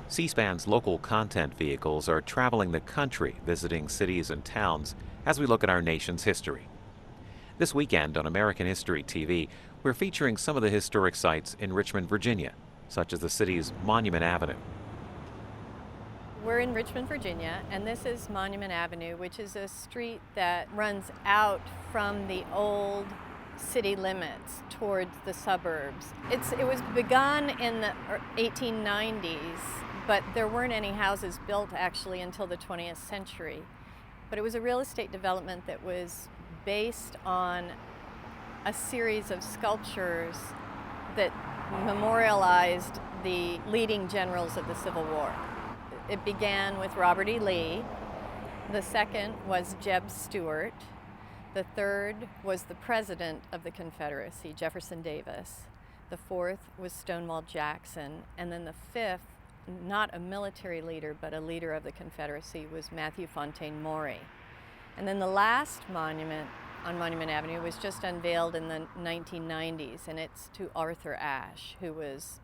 C-SPAN's local content vehicles are traveling the country, visiting cities and towns as we look at our nation's history. This weekend on American History TV, we're featuring some of the historic sites in Richmond, Virginia, such as the city's Monument Avenue. We're in Richmond, Virginia, and this is Monument Avenue, which is a street that runs out from the old city limits towards the suburbs. It was begun in the 1890s, but there weren't any houses built actually until the 20th century. But it was a real estate development that was based on a series of sculptures that memorialized the leading generals of the Civil War. It began with Robert E. Lee. The second was Jeb Stuart. The third was the President of the Confederacy, Jefferson Davis. The fourth was Stonewall Jackson. And then the fifth, not a military leader, but a leader of the Confederacy, was Matthew Fontaine Maury. And then the last monument on Monument Avenue was just unveiled in the 1990s, and it's to Arthur Ashe, who was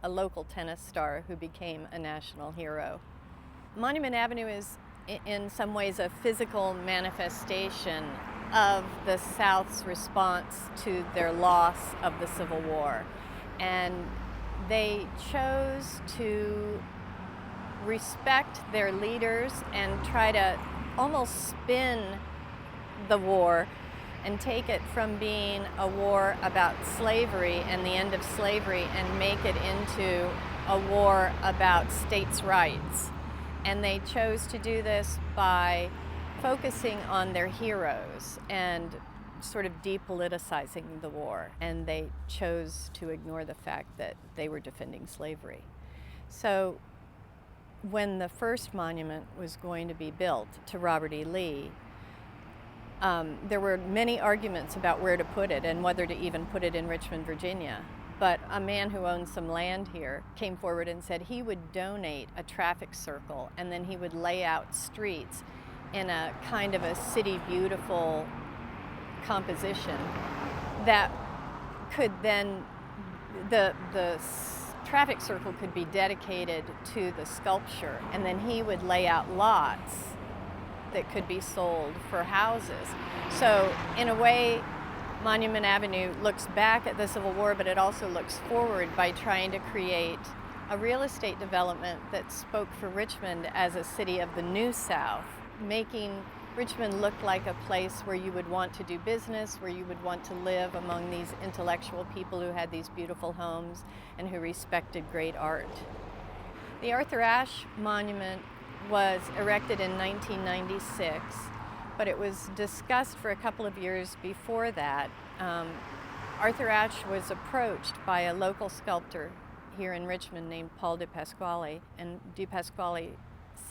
a local tennis star who became a national hero. Monument Avenue is in some ways a physical manifestation of the South's response to their loss of the Civil War. And they chose to respect their leaders and try to almost spin the war and take it from being a war about slavery and the end of slavery and make it into a war about states' rights. And they chose to do this by focusing on their heroes and sort of depoliticizing the war. And they chose to ignore the fact that they were defending slavery. So when the first monument was going to be built to Robert E. Lee, there were many arguments about where to put it and whether to even put it in Richmond, Virginia. But a man who owns some land here came forward and said he would donate a traffic circle, and then he would lay out streets in a kind of a city beautiful composition that could then, the traffic circle could be dedicated to the sculpture, and then he would lay out lots that could be sold for houses. So in a way, Monument Avenue looks back at the Civil War, but it also looks forward by trying to create a real estate development that spoke for Richmond as a city of the New South, making Richmond look like a place where you would want to do business, where you would want to live among these intellectual people who had these beautiful homes and who respected great art. The Arthur Ashe Monument was erected in 1996, but it was discussed for a couple of years before that. Arthur Ashe was approached by a local sculptor here in Richmond named Paul de Pasquale, and de Pasquale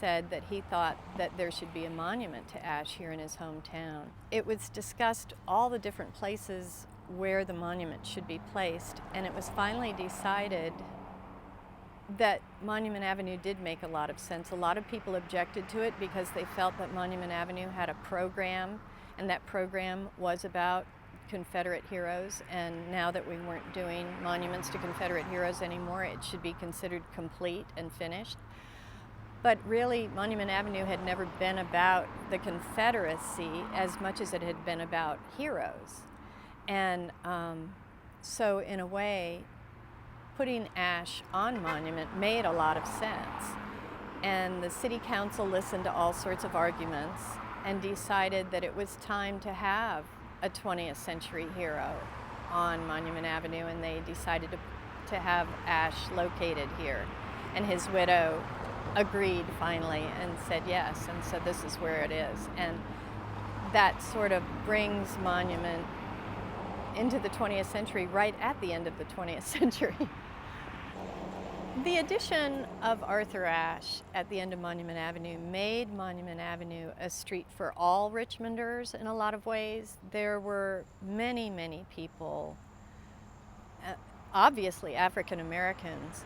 said that he thought that there should be a monument to Ashe here in his hometown. It was discussed all the different places where the monument should be placed, and it was finally decided that Monument Avenue did make a lot of sense. A lot of people objected to it because they felt that Monument Avenue had a program, and that program was about Confederate heroes, and now that we weren't doing monuments to Confederate heroes anymore, it should be considered complete and finished. But really, Monument Avenue had never been about the Confederacy as much as it had been about heroes. And so in a way, putting Ashe on Monument made a lot of sense. And the city council listened to all sorts of arguments and decided that it was time to have a 20th century hero on Monument Avenue, and they decided to have Ashe located here. And his widow agreed finally and said yes, and so this is where it is. And that sort of brings Monument into the 20th century, right at the end of the 20th century. The addition of Arthur Ashe at the end of Monument Avenue made Monument Avenue a street for all Richmonders in a lot of ways. There were many, many people, obviously African Americans,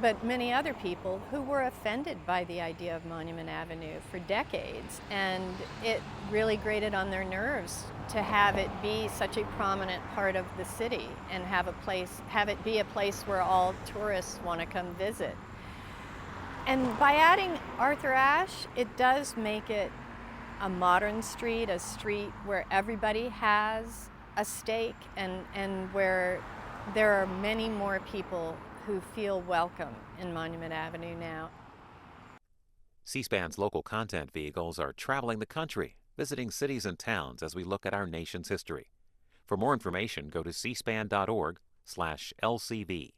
but many other people who were offended by the idea of Monument Avenue for decades, and it really grated on their nerves to have it be such a prominent part of the city and have it be a place where all tourists want to come visit. And by adding Arthur Ashe, it does make it a modern street, a street where everybody has a stake and where there are many more people who feel welcome in Monument Avenue now. C-SPAN's local content vehicles are traveling the country, visiting cities and towns as we look at our nation's history. For more information, go to cspan.org/LCV.